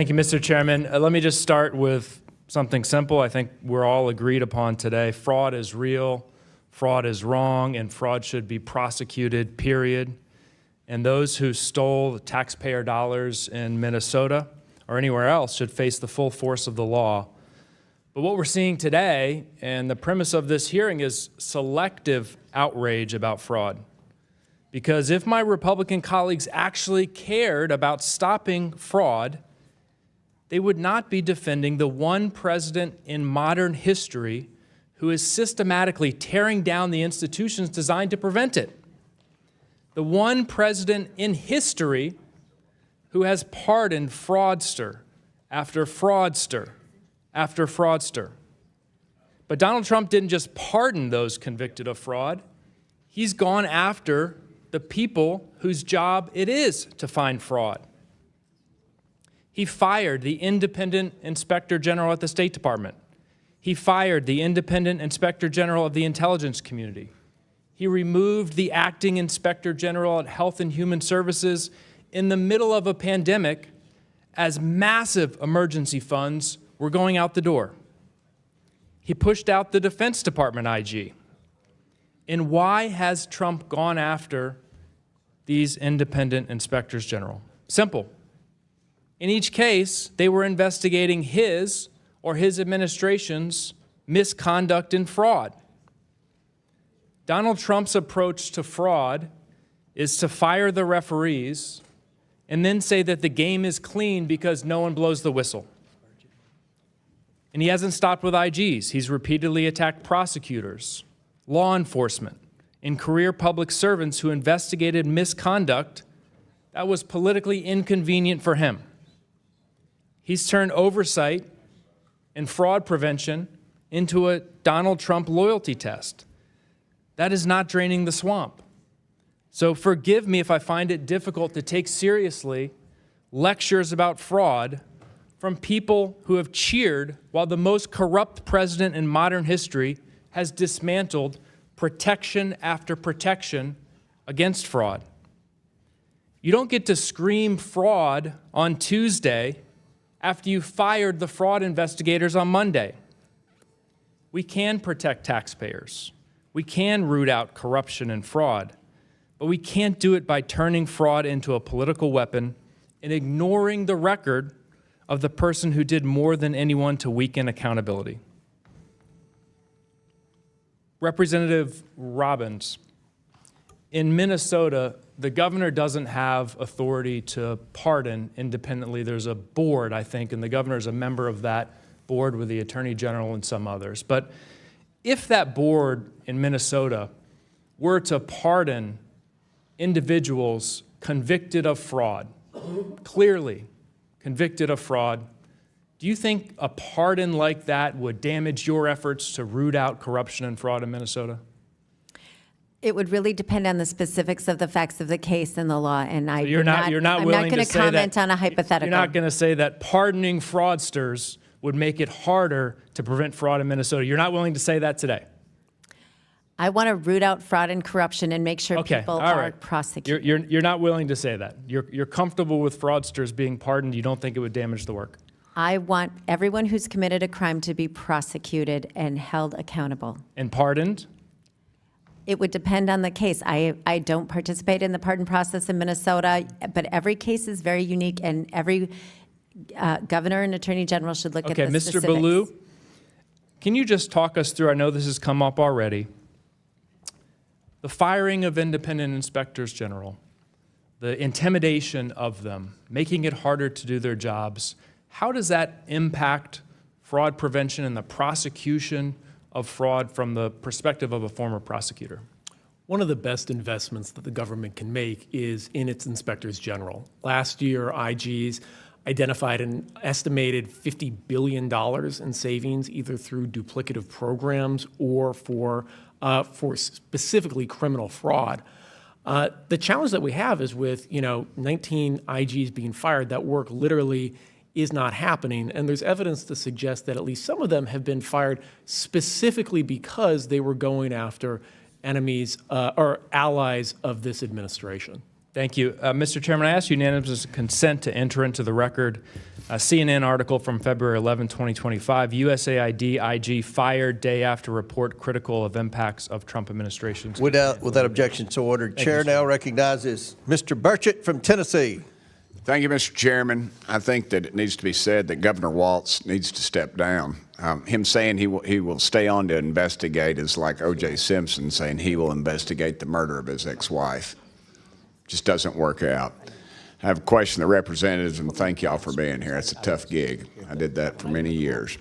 Thank you, Mr. Chairman. Let me just start with something simple I think we're all agreed upon today. Fraud is real, fraud is wrong, and fraud should be prosecuted, period. And those who stole the taxpayer dollars in Minnesota or anywhere else should face the full force of the law. But what we're seeing today, and the premise of this hearing, is selective outrage about fraud. Because if my Republican colleagues actually cared about stopping fraud, they would not be defending the one president in modern history who is systematically tearing down the institutions designed to prevent it. The one president in history who has pardoned fraudster after fraudster after fraudster. But Donald Trump didn't just pardon those convicted of fraud. He's gone after the people whose job it is to find fraud. He fired the independent inspector general at the State Department. He fired the independent inspector general of the intelligence community. He removed the acting inspector general at Health and Human Services in the middle of a pandemic as massive emergency funds were going out the door. He pushed out the Defense Department IG. And why has Trump gone after these independent inspectors general? Simple. In each case, they were investigating his or his administration's misconduct and fraud. Donald Trump's approach to fraud is to fire the referees and then say that the game is clean because no one blows the whistle. And he hasn't stopped with IGs. He's repeatedly attacked prosecutors, law enforcement, and career public servants who investigated misconduct that was politically inconvenient for him. He's turned oversight and fraud prevention into a Donald Trump loyalty test. That is not draining the swamp. So forgive me if I find it difficult to take seriously lectures about fraud from people who have cheered while the most corrupt president in modern history has dismantled protection after protection against fraud. You don't get to scream fraud on Tuesday after you fired the fraud investigators on Monday. We can protect taxpayers. We can root out corruption and fraud, but we can't do it by turning fraud into a political weapon and ignoring the record of the person who did more than anyone to weaken accountability. Representative Robbins, in Minnesota, the governor doesn't have authority to pardon independently. There's a board, I think, and the governor is a member of that board with the attorney general and some others. But if that board in Minnesota were to pardon individuals convicted of fraud, clearly convicted of fraud, do you think a pardon like that would damage your efforts to root out corruption and fraud in Minnesota? It would really depend on the specifics of the facts of the case and the law, and I'm not going to comment on a hypothetical. You're not going to say that pardoning fraudsters would make it harder to prevent fraud in Minnesota. You're not willing to say that today. I want to root out fraud and corruption and make sure people are prosecuted. You're not willing to say that. You're comfortable with fraudsters being pardoned. You don't think it would damage the work. I want everyone who's committed a crime to be prosecuted and held accountable. And pardoned? It would depend on the case. I don't participate in the pardon process in Minnesota, but every case is very unique, and every governor and attorney general should look at the specifics. Okay, Mr. Ballou, can you just talk us through, I know this has come up already, the firing of independent inspectors general, the intimidation of them, making it harder to do their jobs. How does that impact fraud prevention and the prosecution of fraud from the perspective of a former prosecutor? One of the best investments that the government can make is in its inspectors general. Last year, IGs identified an estimated $50 billion in savings, either through duplicative programs or for specifically criminal fraud. The challenge that we have is with 19 IGs being fired, that work literally is not happening, and there's evidence to suggest that at least some of them have been fired specifically because they were going after enemies or allies of this administration. Thank you. Mr. Chairman, I ask unanimous consent to enter into the record a CNN article from February 11, 2025, USAID IG fired day after report critical of impacts of Trump administration. Without objection, so ordered. Chair now recognizes Mr. Burchett from Tennessee. Thank you, Mr. Chairman. I think that it needs to be said that Governor Walz needs to step down. Him saying he will stay on to investigate is like O.J. Simpson saying he will investigate the murder of his ex-wife. Just doesn't work out. I have a question to the representatives, and thank y'all for being here. It's a tough gig. I did that for many years.